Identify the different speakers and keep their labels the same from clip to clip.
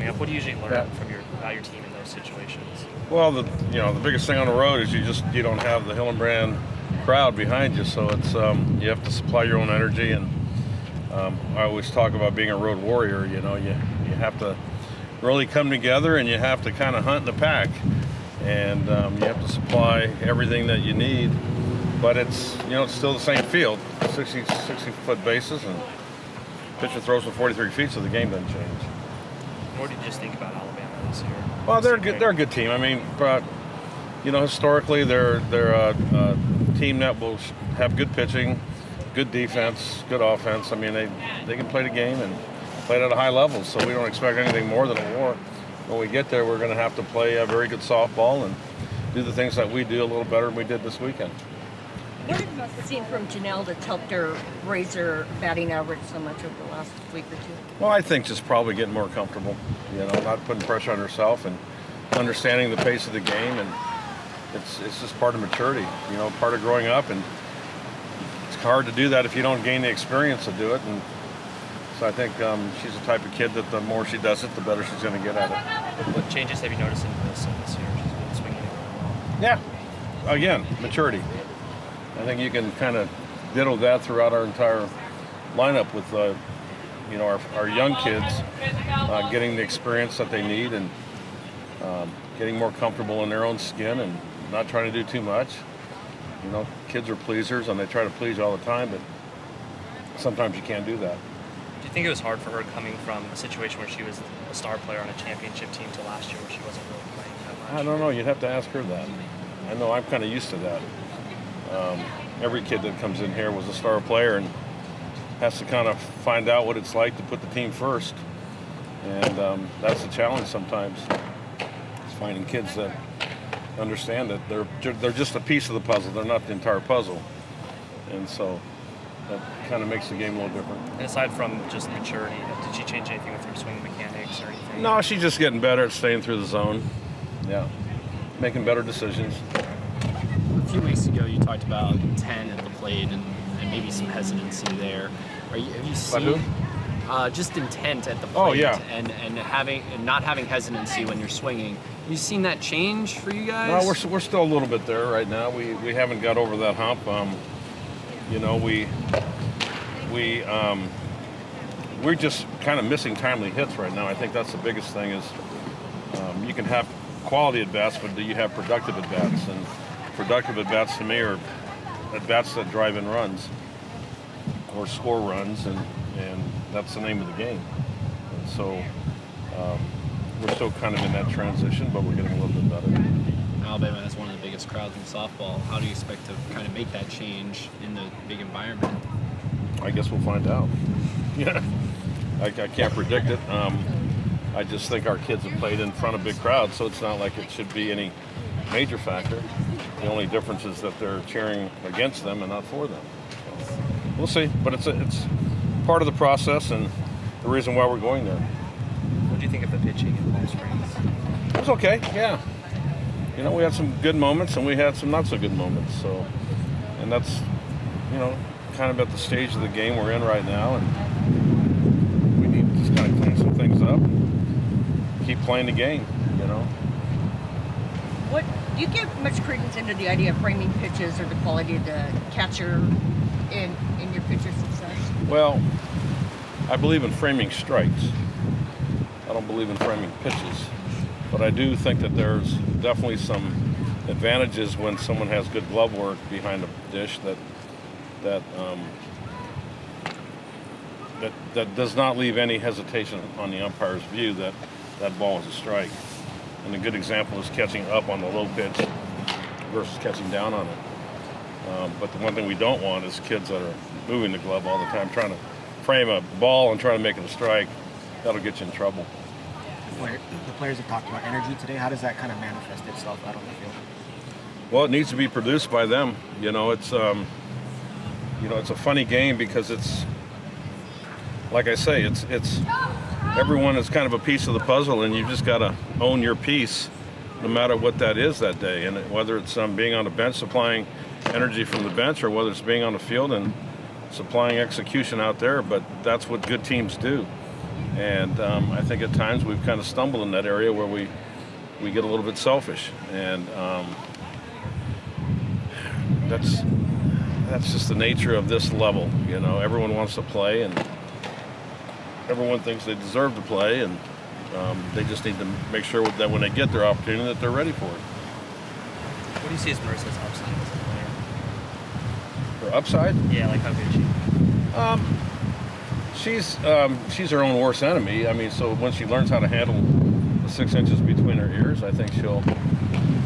Speaker 1: coming up. What do you usually learn about your team in those situations?
Speaker 2: Well, the biggest thing on the road is you don't have the Hillenbrand crowd behind you, so it's you have to supply your own energy. And I always talk about being a road warrior. You have to really come together, and you have to kind of hunt in the pack, and you have to supply everything that you need. But it's still the same field, 60-foot bases, and pitcher throws from 43 feet, so the game doesn't change.
Speaker 1: What did you just think about Alabama this year?
Speaker 2: Well, they're good. They're a good team. I mean, but historically, they're a team that will have good pitching, good defense, good offense. I mean, they can play the game and play it at a high level. So we don't expect anything more than a war. When we get there, we're going to have to play a very good softball and do the things that we do a little better than we did this weekend.
Speaker 3: What have you seen from Janelle that's helped her raise her batting average so much over the last week or two?
Speaker 2: Well, I think just probably getting more comfortable, not putting pressure on herself and understanding the pace of the game. And it's just part of maturity, part of growing up. And it's hard to do that if you don't gain the experience to do it. And so I think she's the type of kid that the more she does it, the better she's going to get at it.
Speaker 1: What changes have you noticed in Wilson this year? She's been swinging it really well.
Speaker 2: Yeah, again, maturity. I think you can kind of diddle that throughout our entire lineup with, our young kids getting the experience that they need and getting more comfortable in their own skin and not trying to do too much. Kids are pleasers and they try to please you all the time, but sometimes you can't do that.
Speaker 1: Do you think it was hard for her coming from a situation where she was a star player on a championship team to last year where she wasn't really playing that much?
Speaker 2: I don't know. You'd have to ask her that. I know I'm kind of used to that. Every kid that comes in here was a star player and has to kind of find out what it's like to put the team first. And that's the challenge sometimes. It's finding kids that understand that they're just a piece of the puzzle. They're not the entire puzzle. And so that kind of makes the game a little different.
Speaker 1: And aside from just maturity, did she change anything with her swing mechanics or anything?
Speaker 2: No, she's just getting better at staying through the zone. Yeah, making better decisions.
Speaker 4: A few weeks ago, you talked about intent at the plate and maybe some hesitancy there. Have you seen just intent at the plate?
Speaker 2: Oh, yeah.
Speaker 4: and not having hesitancy when you're swinging? Have you seen that change for you guys?
Speaker 2: No, we're still a little bit there right now. We haven't got over that hump. We're just kind of missing timely hits right now. I think that's the biggest thing is you can have quality at bats, but do you have productive at bats? And productive at bats to me are at bats that drive in runs or score runs, and that's the name of the game. And so we're still kind of in that transition, but we're getting a little bit better.
Speaker 4: Alabama has one of the biggest crowds in softball. How do you expect to kind of make that change in the big environment?
Speaker 2: I guess we'll find out. Yeah, I can't predict it. I just think our kids have played in front of big crowds, so it's not like it should be any major factor. The only difference is that they're cheering against them and not for them. So we'll see, but it's part of the process and the reason why we're going there.
Speaker 1: What do you think of the pitching in Palm Springs?
Speaker 2: It was okay, yeah. We had some good moments and we had some not so good moments. So, and that's, kind of at the stage of the game we're in right now, and we need to just kind of clean some things up, keep playing the game,
Speaker 3: What do you give much credence into the idea of framing pitches or the quality of the catcher in your pitcher success?
Speaker 2: Well, I believe in framing strikes. I don't believe in framing pitches, but I do think that there's definitely some advantages when someone has good glove work behind the dish that does not leave any hesitation on the umpire's view that that ball is a strike. And a good example is catching up on the low pitch versus catching down on it. But the one thing we don't want is kids that are moving the glove all the time, trying to frame a ball and trying to make it a strike. That'll get you in trouble.
Speaker 5: The players have talked about energy today. How does that kind of manifest itself out on the field?
Speaker 2: Well, it needs to be produced by them. It's a funny game because it's, like I say, it's everyone is kind of a piece of the puzzle, and you've just got to own your piece, no matter what that is that day. And whether it's being on the bench supplying energy from the bench, or whether it's being on the field and supplying execution out there. But that's what good teams do. And I think at times we've kind of stumbled in that area where we get a little bit selfish, and that's just the nature of this level. You know, everyone wants to play, and everyone thinks they deserve to play, and they just need to make sure that when they get their opportunity that they're ready for it.
Speaker 1: What do you see as Marissa's upside as a player?
Speaker 2: Her upside?
Speaker 1: Yeah, like how good is she?
Speaker 2: She's her own worst enemy. I mean, so when she learns how to handle the 6 inches between her ears, I think she'll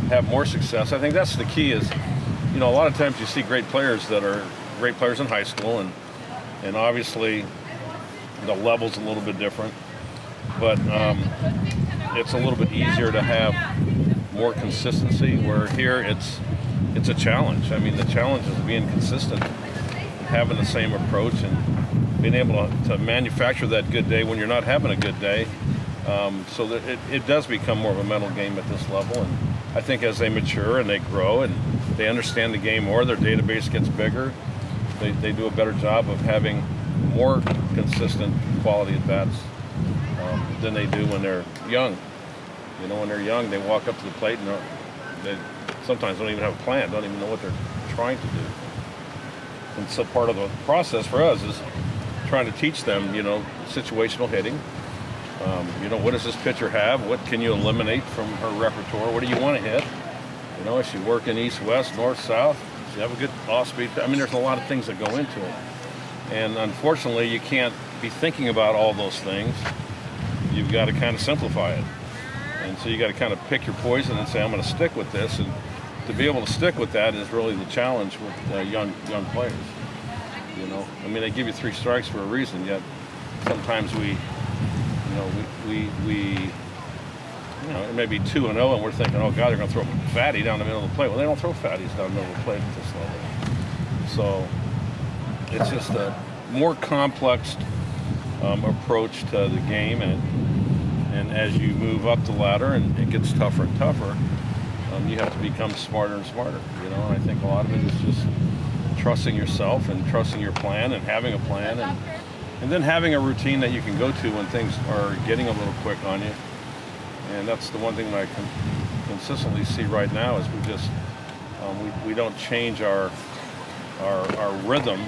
Speaker 2: have more success. I think that's the key is, you know, a lot of times you see great players that are great players in high school, and obviously the level's a little bit different, but it's a little bit easier to have more consistency, where here it's a challenge. I mean, the challenge is being consistent, having the same approach, and being able to manufacture that good day when you're not having a good day, so that it does become more of a mental game at this level. And I think as they mature and they grow and they understand the game more, their database gets bigger, they do a better job of having more consistent quality at bats than they do when they're young. You know, when they're young, they walk up to the plate and they sometimes don't even have a plan, don't even know what they're trying to do. And so part of the process for us is trying to teach them, you know, situational hitting. You know, what does this pitcher have? What can you eliminate from her repertoire? What do you want to hit? You know, is she working east, west, north, south? Does she have a good off-speed? I mean, there's a lot of things that go into it. And unfortunately, you can't be thinking about all those things. You've got to kind of simplify it. And so you got to kind of pick your poison and say, I'm going to stick with this. And to be able to stick with that is really the challenge with young players. You know, I mean, they give you 3 strikes for a reason, yet sometimes we it may be 2-0 and we're thinking, oh God, they're going to throw a fatty down the middle of the plate. Well, they don't throw fatties down the middle of the plate at this level. So it's just a more complex approach to the game, and as you move up the ladder and it gets tougher and tougher, you have to become smarter and smarter. You know, and I think a lot of it is just trusting yourself and trusting your plan and having a plan, and then having a routine that you can go to when things are getting a little quick on you. And that's the one thing that I can consistently see right now is we just we don't change our rhythm.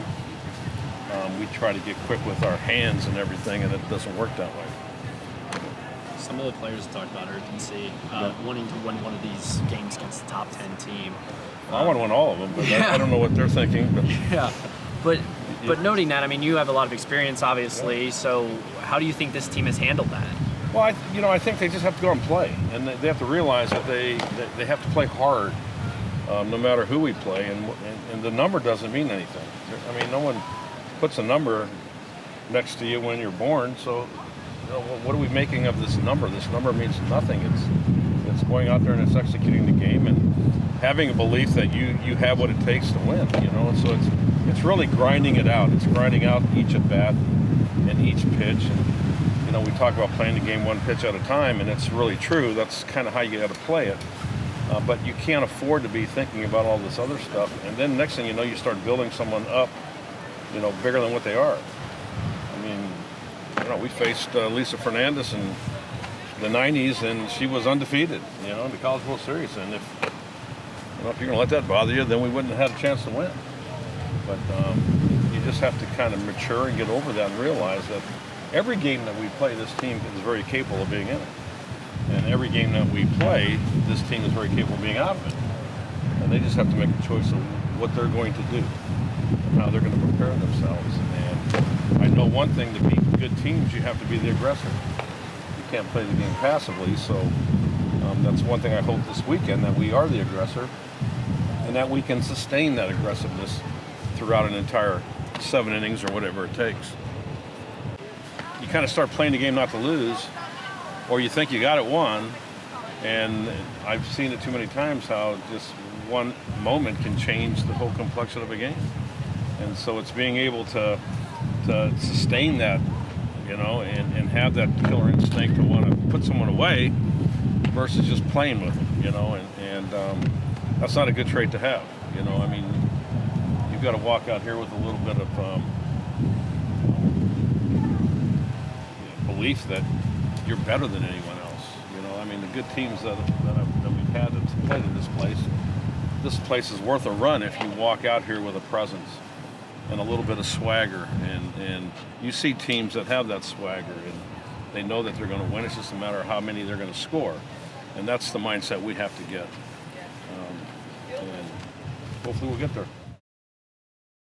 Speaker 2: We try to get quick with our hands and everything, and it doesn't work that way.
Speaker 4: Some of the players talked about urgency, wanting to win one of these games against the top 10 team.
Speaker 2: I want to win all of them, but I don't know what they're thinking. But.
Speaker 4: Yeah, but noting that, I mean, you have a lot of experience, obviously. So how do you think this team has handled that?
Speaker 2: Well, I think they just have to go and play, and they have to realize that they have to play hard, no matter who we play, and the number doesn't mean anything. I mean, no one puts a number next to you when you're born, so you know, what are we making of this number? This number means nothing. It's going out there and it's executing the game and having a belief that you have what it takes to win. You know, and so it's really grinding it out. It's grinding out each at bat and each pitch. And you know, we talk about playing the game one pitch at a time, and it's really true. That's kind of how you got to play it. But you can't afford to be thinking about all this other stuff. And then next thing you know, you start building someone up, you know, bigger than what they are. I mean, you know, we faced Lisa Fernandez in the 90s, and she was undefeated, you know, in the College World Series. And if you're going to let that bother you, then we wouldn't have had a chance to win. But you just have to kind of mature and get over that and realize that every game that we play, this team is very capable of being in it. And every game that we play, this team is very capable of being out of it. And they just have to make a choice of what they're going to do and how they're going to prepare themselves. And I know one thing, to beat good teams, you have to be the aggressor. You can't play the game passively, so that's one thing I hope this weekend, that we are the aggressor and that we can sustain that aggressiveness throughout an entire 7 innings or whatever it takes. You kind of start playing the game not to lose, or you think you got it won, and I've seen it too many times how just one moment can change the whole complexion of a game. And so it's being able to sustain that, you know, and have that killer instinct to want to put someone away versus just playing with them, you know, and that's not a good trait to have, you know. I mean, you've got to walk out here with a little bit of belief that you're better than anyone else. You know, I mean, the good teams that we've had that's played in this place is worth a run if you walk out here with a presence and a little bit of swagger. And you see teams that have that swagger, and they know that they're going to win. It's just a matter of how many they're going to score. And that's the mindset we have to get. And hopefully we'll get there.